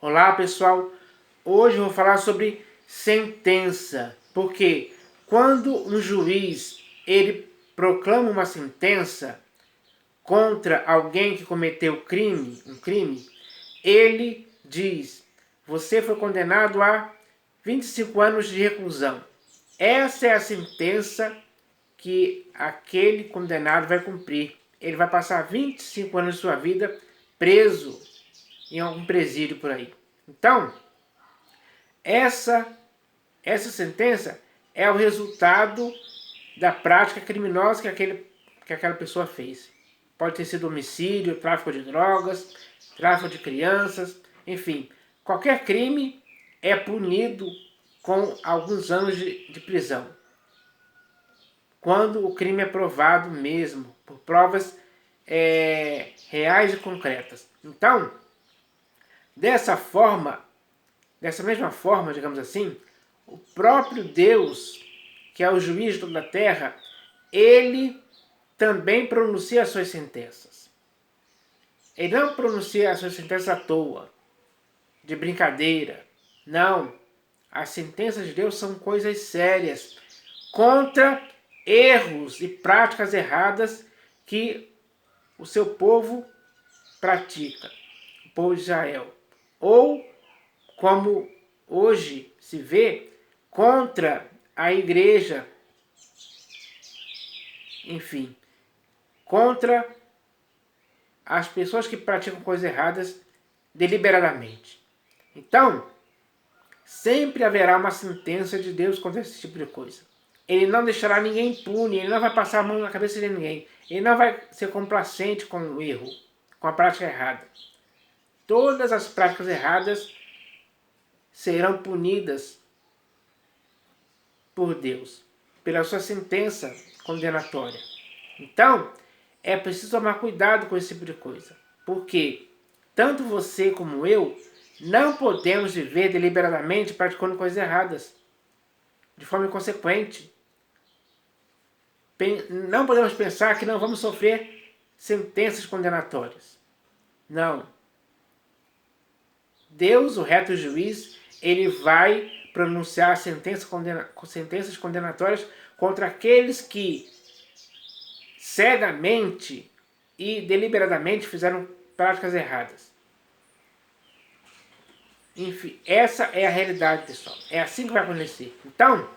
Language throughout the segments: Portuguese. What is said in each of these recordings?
Olá pessoal, hoje eu vou falar sobre sentença, porque quando um juiz ele proclama uma sentença contra alguém que cometeu um crime, ele diz: você foi condenado a 25 anos de reclusão. Essa é a sentença que aquele condenado vai cumprir. Ele vai passar 25 anos de sua vida preso em algum presídio por aí. Então, essa sentença é o resultado da prática criminosa que aquela pessoa fez. Pode ter sido homicídio, tráfico de drogas, tráfico de crianças, enfim. Qualquer crime é punido com alguns anos de prisão. Quando o crime é provado mesmo, por provas reais e concretas. Então, dessa mesma forma, digamos assim, o próprio Deus, que é o juiz de toda a terra, ele também pronuncia as suas sentenças. Ele não pronuncia as suas sentenças à toa, de brincadeira. Não. As sentenças de Deus são coisas sérias, contra erros e práticas erradas que o seu povo pratica, o povo de Israel. Ou, como hoje se vê, contra a igreja, enfim, contra as pessoas que praticam coisas erradas deliberadamente. Então, sempre haverá uma sentença de Deus contra esse tipo de coisa. Ele não deixará ninguém impune, ele não vai passar a mão na cabeça de ninguém. Ele não vai ser complacente com o erro, com a prática errada. Todas as práticas erradas serão punidas por Deus, pela sua sentença condenatória. Então, é preciso tomar cuidado com esse tipo de coisa, porque tanto você como eu não podemos viver deliberadamente praticando coisas erradas, de forma inconsequente. Não podemos pensar que não vamos sofrer sentenças condenatórias. Não. Deus, o reto juiz, ele vai pronunciar sentenças condenatórias contra aqueles que cegamente e deliberadamente fizeram práticas erradas. Enfim, essa é a realidade, pessoal. É assim que vai acontecer. Então,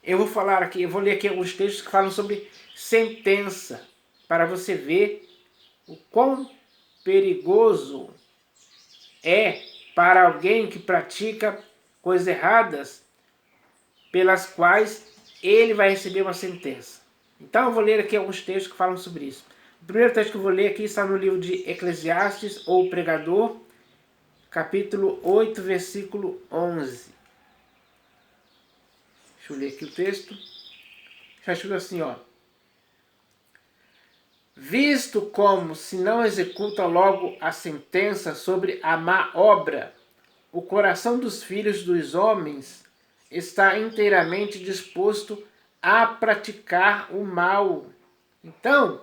eu vou ler aqui alguns textos que falam sobre sentença, para você ver o quão perigoso é para alguém que pratica coisas erradas pelas quais ele vai receber uma sentença. Então eu vou ler aqui alguns textos que falam sobre isso. O primeiro texto que eu vou ler aqui está no livro de Eclesiastes, ou o Pregador, capítulo 8, versículo 11. Deixa eu ler aqui o texto. Já escrito assim, ó. Visto como se não executa logo a sentença sobre a má obra, o coração dos filhos dos homens está inteiramente disposto a praticar o mal. Então,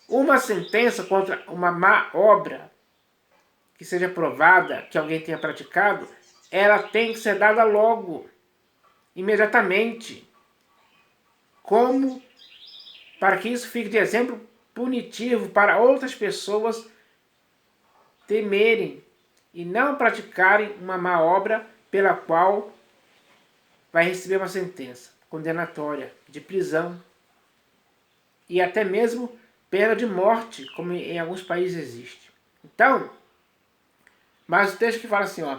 uma sentença contra uma má obra que seja provada, que alguém tenha praticado, ela tem que ser dada logo, imediatamente. Como? Para que isso fique de exemplo punitivo para outras pessoas temerem e não praticarem uma má obra pela qual vai receber uma sentença condenatória de prisão e até mesmo pena de morte, como em alguns países existe. Então, mas o texto que fala assim, ó,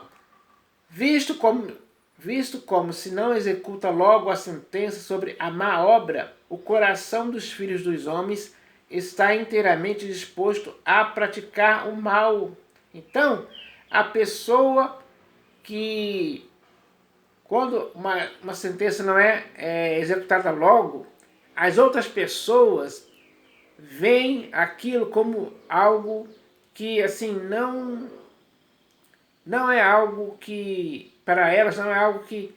visto como se não executa logo a sentença sobre a má obra, o coração dos filhos dos homens está inteiramente disposto a praticar o mal. Então, a pessoa que, quando uma sentença não é executada logo, as outras pessoas veem aquilo como algo que, assim, não é algo que, para elas, não é algo que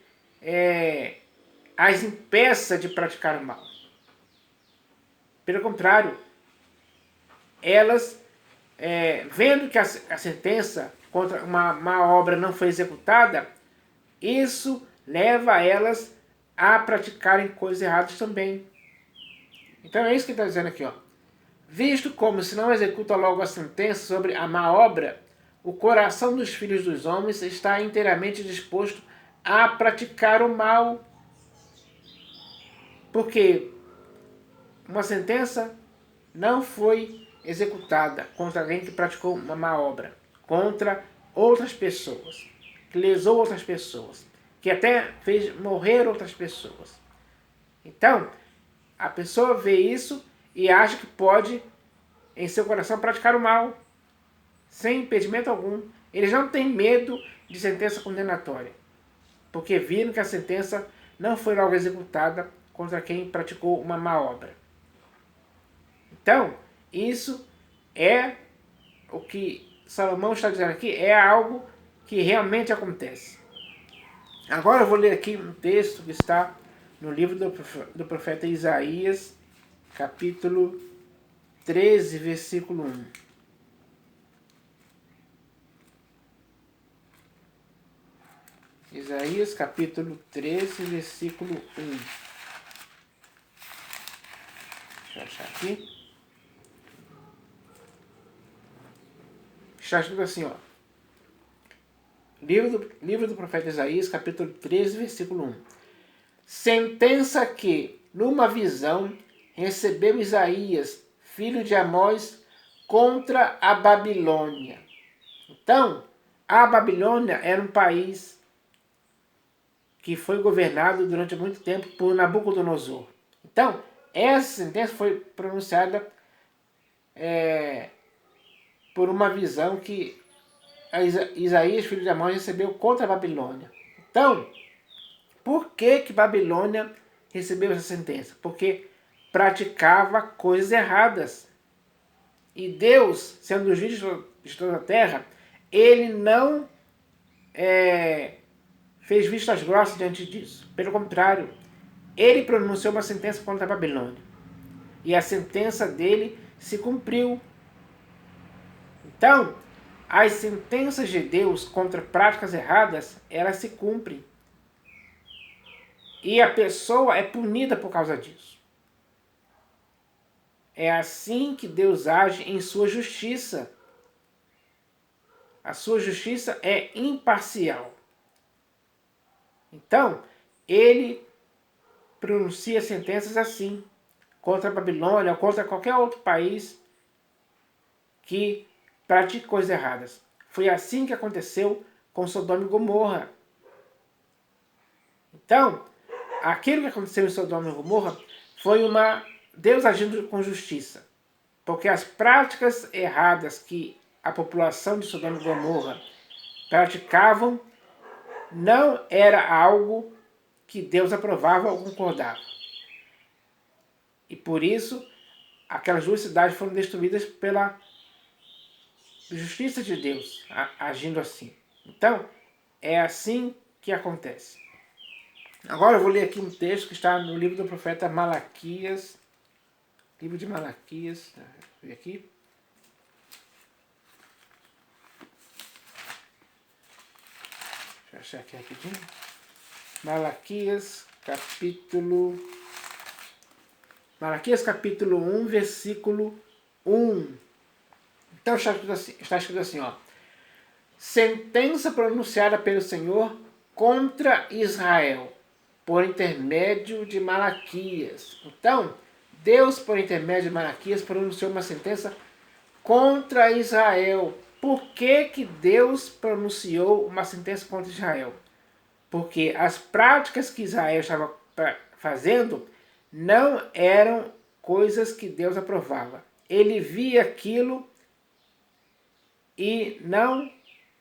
as impeça de praticar o mal. Pelo contrário, elas vendo que a sentença contra uma má obra não foi executada, isso leva elas a praticarem coisas erradas também. Então é isso que ele está dizendo aqui, ó. Visto como se não executa logo a sentença sobre a má obra, o coração dos filhos dos homens está inteiramente disposto a praticar o mal. Porque uma sentença não foi executada contra alguém que praticou uma má obra, contra outras pessoas, que lesou outras pessoas, que até fez morrer outras pessoas. Então, a pessoa vê isso e acha que pode, em seu coração, praticar o mal, sem impedimento algum. Eles não têm medo de sentença condenatória, porque viram que a sentença não foi logo executada contra quem praticou uma má obra. Então, isso é o que Salomão está dizendo aqui, é algo que realmente acontece. Agora eu vou ler aqui um texto que está no livro do profeta Isaías, capítulo 13, versículo 1. Isaías, capítulo 13, versículo 1. Deixa eu achar aqui. Está escrito assim, ó. Livro do profeta Isaías, capítulo 13, versículo 1. Sentença que, numa visão, recebeu Isaías, filho de Amós, contra a Babilônia. Então, a Babilônia era um país que foi governado durante muito tempo por Nabucodonosor. Então, essa sentença foi pronunciada por uma visão que Isaías, filho de Amós, recebeu contra a Babilônia. Então, por que Babilônia recebeu essa sentença? Porque praticava coisas erradas. E Deus, sendo o juiz de toda a terra, ele não fez vistas grossas diante disso. Pelo contrário, ele pronunciou uma sentença contra a Babilônia. E a sentença dele se cumpriu. Então, as sentenças de Deus contra práticas erradas, elas se cumprem. E a pessoa é punida por causa disso. É assim que Deus age em sua justiça. A sua justiça é imparcial. Então, ele pronuncia sentenças assim, contra a Babilônia ou contra qualquer outro país que pratique coisas erradas. Foi assim que aconteceu com Sodoma e Gomorra. Então, aquilo que aconteceu em Sodoma e Gomorra foi Deus agindo com justiça. Porque as práticas erradas que a população de Sodoma e Gomorra praticavam não era algo que Deus aprovava ou concordava. E por isso, aquelas duas cidades foram destruídas pela justiça de Deus, agindo assim. Então, é assim que acontece. Agora eu vou ler aqui um texto que está no livro do profeta Malaquias. Livro de Malaquias. Deixa eu ver aqui. Deixa eu achar aqui rapidinho. Malaquias, capítulo 1, versículo 1. Então está escrito assim, ó. Sentença pronunciada pelo Senhor contra Israel, por intermédio de Malaquias. Então, Deus, por intermédio de Malaquias, pronunciou uma sentença contra Israel. Por que Deus pronunciou uma sentença contra Israel? Porque as práticas que Israel estava fazendo não eram coisas que Deus aprovava. Ele via aquilo e não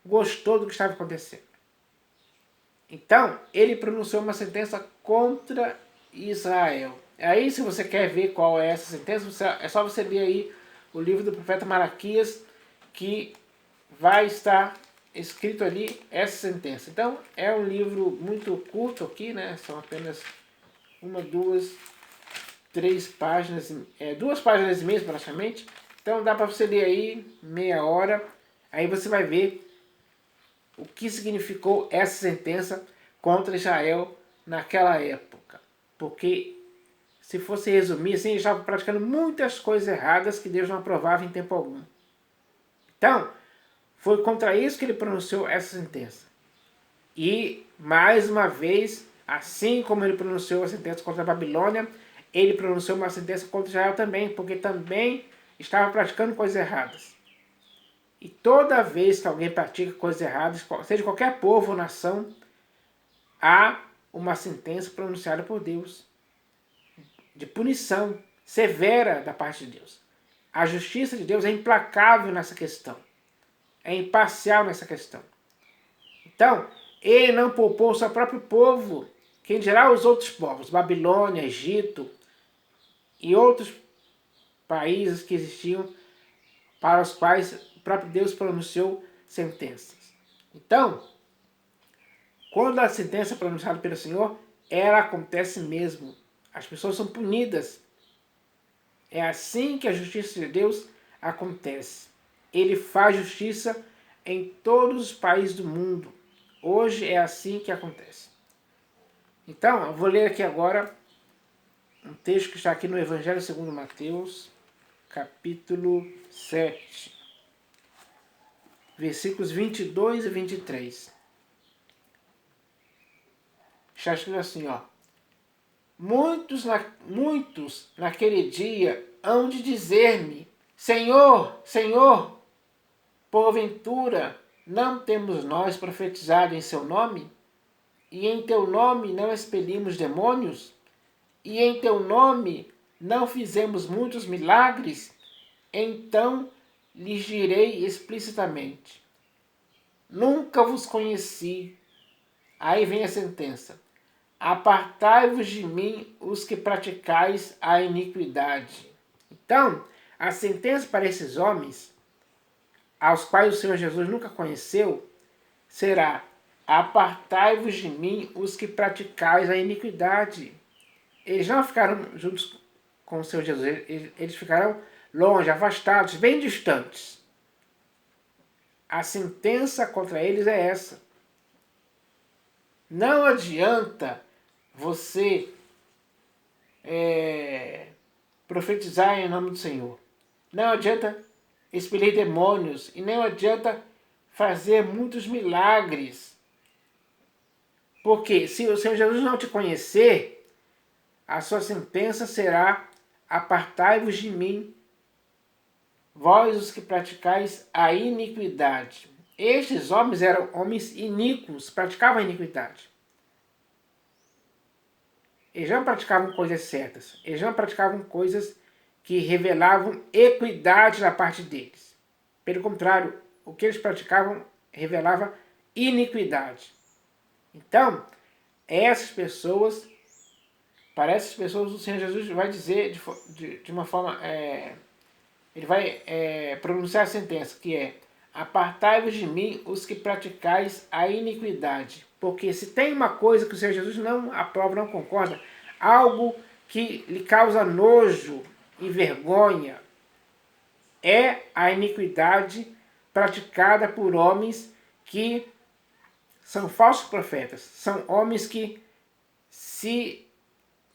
gostou do que estava acontecendo. Então, ele pronunciou uma sentença contra Israel. Aí, se você quer ver qual é essa sentença, é só você ler aí o livro do profeta Malaquias, que vai estar escrito ali essa sentença. Então, é um livro muito curto aqui, né? São apenas 1, 2, 3 páginas, 2 páginas e meia praticamente, Então dá para você ler aí, meia hora, aí você vai ver o que significou essa sentença contra Israel naquela época. Porque, se fosse resumir, assim, eles estavam praticando muitas coisas erradas que Deus não aprovava em tempo algum. Então, foi contra isso que ele pronunciou essa sentença. E, mais uma vez, assim como ele pronunciou a sentença contra a Babilônia, ele pronunciou uma sentença contra Israel também, porque também estava praticando coisas erradas. E toda vez que alguém pratica coisas erradas, seja qualquer povo ou nação, há uma sentença pronunciada por Deus de punição severa da parte de Deus. A justiça de Deus é implacável nessa questão. É imparcial nessa questão. Então, ele não poupou o seu próprio povo, quem dirá os outros povos, Babilônia, Egito e outros países que existiam para os quais o próprio Deus pronunciou sentenças. Então, quando a sentença é pronunciada pelo Senhor, ela acontece mesmo. As pessoas são punidas. É assim que a justiça de Deus acontece. Ele faz justiça em todos os países do mundo. Hoje é assim que acontece. Então, eu vou ler aqui agora um texto que está aqui no Evangelho segundo Mateus, capítulo 7, versículos 22 e 23. Está escrito assim, ó. Muitos naquele dia hão de dizer-me, Senhor, Senhor, porventura não temos nós profetizado em seu nome? E em teu nome não expelimos demônios? E em teu nome não fizemos muitos milagres? Então lhes direi explicitamente, nunca vos conheci. Aí vem a sentença. Apartai-vos de mim os que praticais a iniquidade. Então, a sentença para esses homens, aos quais o Senhor Jesus nunca conheceu, será: apartai-vos de mim os que praticais a iniquidade. Eles não ficaram juntos com o Senhor Jesus, eles ficaram longe, afastados, bem distantes. A sentença contra eles é essa. Não adianta você profetizar em nome do Senhor. Não adianta expelir demônios e não adianta fazer muitos milagres. Porque se o Senhor Jesus não te conhecer, a sua sentença será: apartai-vos de mim, vós os que praticais a iniquidade. Estes homens eram homens iníquos, praticavam a iniquidade. Eles não praticavam coisas certas. Eles não praticavam coisas que revelavam equidade da parte deles. Pelo contrário, o que eles praticavam revelava iniquidade. Então, para essas pessoas o Senhor Jesus vai dizer de uma forma, ele vai pronunciar a sentença, que é: apartai-vos de mim os que praticais a iniquidade. Porque se tem uma coisa que o Senhor Jesus não aprova, não concorda, algo que lhe causa nojo e vergonha, é a iniquidade praticada por homens que são falsos profetas. São homens que se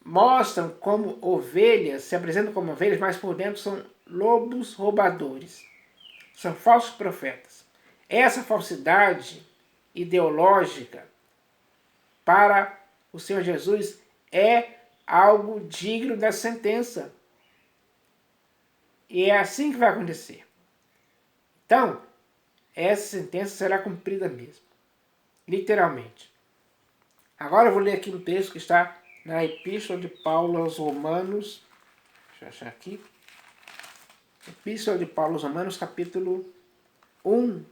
mostram como ovelhas, se apresentam como ovelhas, mas por dentro são lobos roubadores. São falsos profetas. Essa falsidade ideológica para o Senhor Jesus é algo digno da sentença. E é assim que vai acontecer. Então, essa sentença será cumprida mesmo. Literalmente. Agora eu vou ler aqui um texto que está na Epístola de Paulo aos Romanos. Deixa eu achar aqui. Epístola de Paulo aos Romanos, capítulo 1,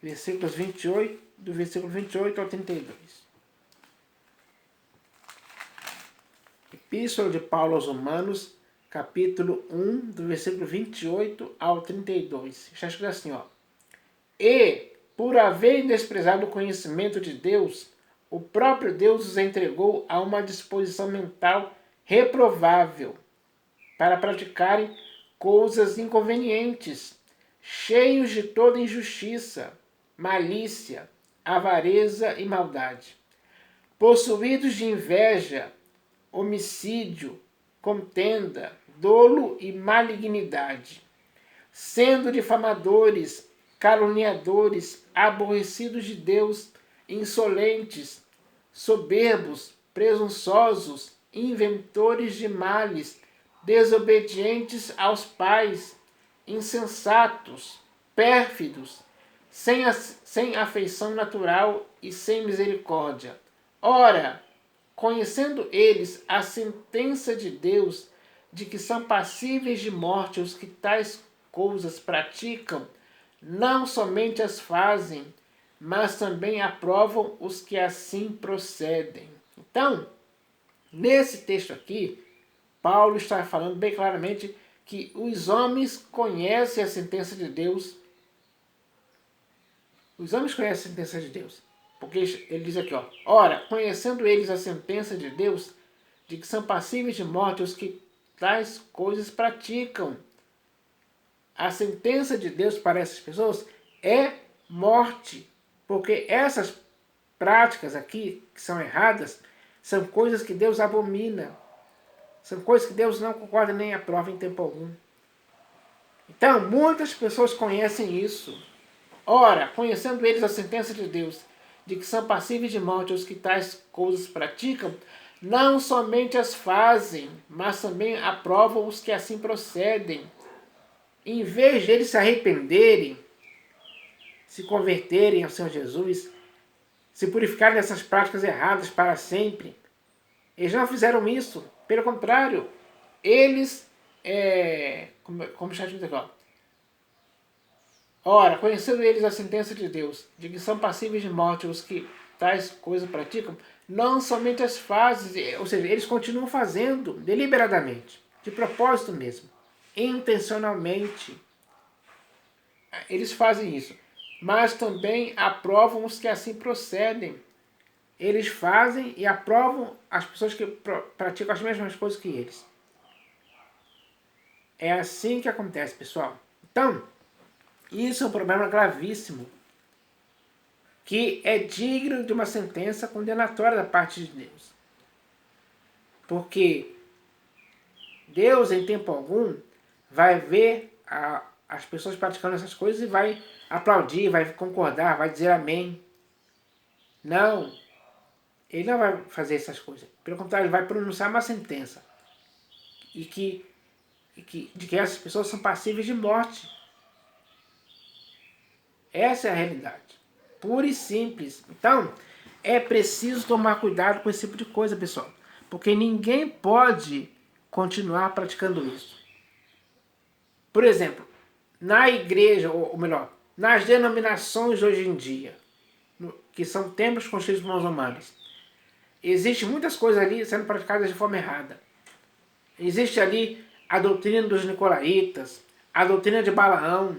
versículos 28, do versículo 28 ao 32. Epístola de Paulo aos Romanos, capítulo 1, do versículo 28 ao 32. Está escrito assim, ó. E, por haverem desprezado o conhecimento de Deus, o próprio Deus os entregou a uma disposição mental reprovável, para praticarem coisas inconvenientes, cheios de toda injustiça, malícia, avareza e maldade, possuídos de inveja, homicídio, contenda, dolo e malignidade, sendo difamadores, caluniadores, aborrecidos de Deus, insolentes, soberbos, presunçosos, inventores de males, desobedientes aos pais, insensatos, pérfidos, sem afeição natural e sem misericórdia. Ora, conhecendo eles a sentença de Deus, de que são passíveis de morte os que tais coisas praticam, não somente as fazem, mas também aprovam os que assim procedem. Então, nesse texto aqui, Paulo está falando bem claramente que os homens conhecem a sentença de Deus. Os homens conhecem a sentença de Deus. Porque ele diz aqui, ora, conhecendo eles a sentença de Deus, de que são passíveis de morte os que tais coisas praticam. A sentença de Deus para essas pessoas é morte. Porque essas práticas aqui, que são erradas, são coisas que Deus abomina. São coisas que Deus não concorda nem aprova em tempo algum. Então, muitas pessoas conhecem isso. Ora, conhecendo eles a sentença de Deus, de que são passíveis de morte os que tais coisas praticam, não somente as fazem, mas também aprovam os que assim procedem. Em vez de eles se arrependerem, se converterem ao Senhor Jesus, se purificarem dessas práticas erradas para sempre, eles não fizeram isso. Pelo contrário, eles, como está escrito aqui, ora, conhecendo eles a sentença de Deus, de que são passíveis de morte os que tais coisas praticam, não somente as fazem, ou seja, eles continuam fazendo deliberadamente, de propósito mesmo, intencionalmente. Eles fazem isso, mas também aprovam os que assim procedem. Eles fazem e aprovam as pessoas que praticam as mesmas coisas que eles. É assim que acontece, pessoal. Então, isso é um problema gravíssimo, que é digno de uma sentença condenatória da parte de Deus. Porque Deus, em tempo algum, vai ver as pessoas praticando essas coisas e vai aplaudir, vai concordar, vai dizer amém. Não, ele não vai fazer essas coisas. Pelo contrário, ele vai pronunciar uma sentença de que essas pessoas são passíveis de morte. Essa é a realidade. Pura e simples. Então, é preciso tomar cuidado com esse tipo de coisa, pessoal. Porque ninguém pode continuar praticando isso. Por exemplo, na igreja, ou melhor, nas denominações hoje em dia, que são templos construídos por mãos humanas, existem muitas coisas ali sendo praticadas de forma errada. Existe ali a doutrina dos nicolaítas, a doutrina de Balaão.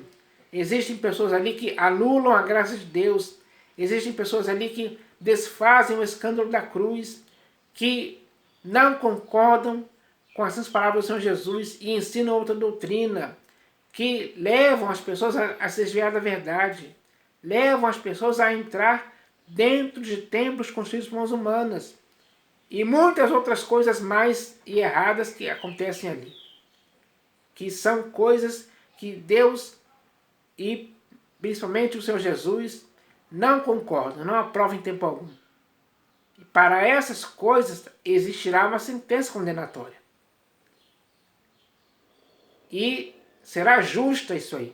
Existem pessoas ali que anulam a graça de Deus. Existem pessoas ali que desfazem o escândalo da cruz, que não concordam com as palavras do Senhor Jesus e ensinam outra doutrina, que levam as pessoas a se desviar da verdade, levam as pessoas a entrar dentro de templos construídos por mãos humanas e muitas outras coisas mais e erradas que acontecem ali, que são coisas que Deus e principalmente o Senhor Jesus não concordam, não aprovam em tempo algum. E para essas coisas existirá uma sentença condenatória. E será justa isso aí,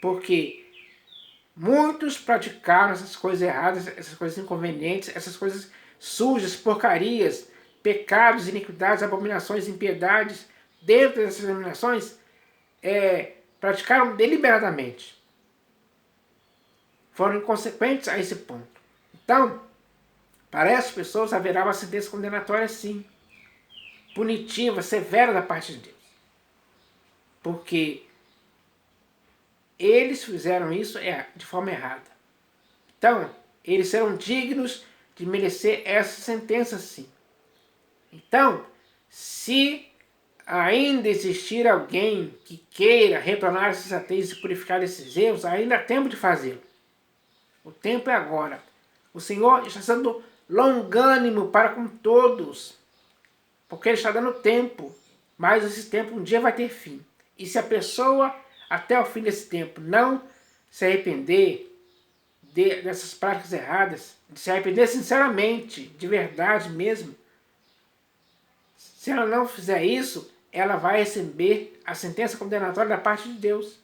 porque muitos praticaram essas coisas erradas, essas coisas inconvenientes, essas coisas sujas, porcarias, pecados, iniquidades, abominações, impiedades, dentro dessas abominações, praticaram deliberadamente. Foram inconsequentes a esse ponto. Então, para essas pessoas haverá uma sentença condenatória sim, punitiva, severa da parte de Deus. Porque eles fizeram isso de forma errada. Então, eles serão dignos de merecer essa sentença sim. Então, se ainda existir alguém que queira retornar à sensatez e purificar esses erros, ainda há tempo de fazê-lo. O tempo é agora. O Senhor está sendo longânimo para com todos, porque Ele está dando tempo, mas esse tempo um dia vai ter fim. E se a pessoa, até o fim desse tempo, não se arrepender dessas práticas erradas, de se arrepender sinceramente, de verdade mesmo, se ela não fizer isso, ela vai receber a sentença condenatória da parte de Deus.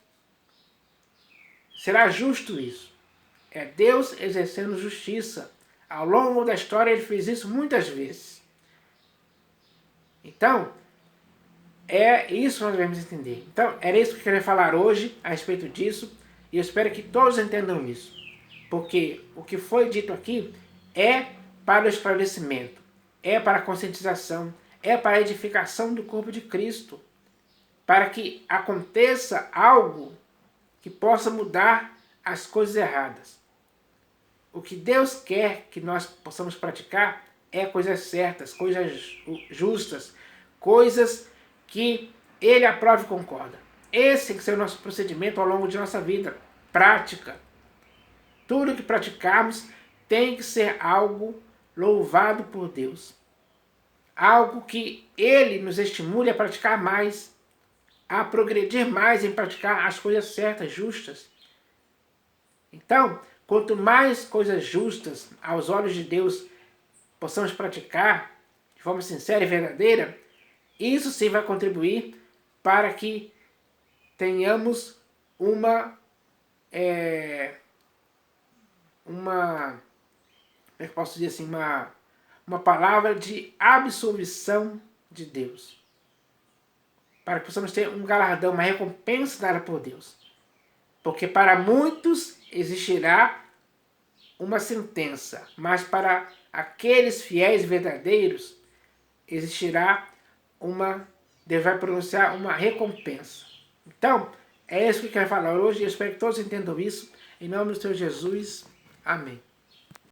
Será justo isso. É Deus exercendo justiça. Ao longo da história Ele fez isso muitas vezes. Então, é isso que nós devemos entender. Então, era isso que eu queria falar hoje a respeito disso. E eu espero que todos entendam isso. Porque o que foi dito aqui é para o esclarecimento, é para a conscientização, é para a edificação do corpo de Cristo. Para que aconteça algo que possa mudar as coisas erradas. O que Deus quer que nós possamos praticar é coisas certas, coisas justas, coisas que Ele aprova e concorda. Esse tem que ser o nosso procedimento ao longo de nossa vida, prática. Tudo que praticarmos tem que ser algo louvado por Deus. Algo que Ele nos estimule a praticar mais, a progredir mais em praticar as coisas certas, justas. Então, quanto mais coisas justas aos olhos de Deus possamos praticar de forma sincera e verdadeira, isso sim vai contribuir para que tenhamos como é que eu posso dizer assim, uma palavra de absolvição de Deus. Para que possamos ter um galardão, uma recompensa dada por Deus. Porque para muitos existirá uma sentença, mas para aqueles fiéis verdadeiros existirá Deus vai pronunciar uma recompensa. Então, é isso que eu quero falar hoje. Eu espero que todos entendam isso. Em nome do Senhor Jesus. Amém.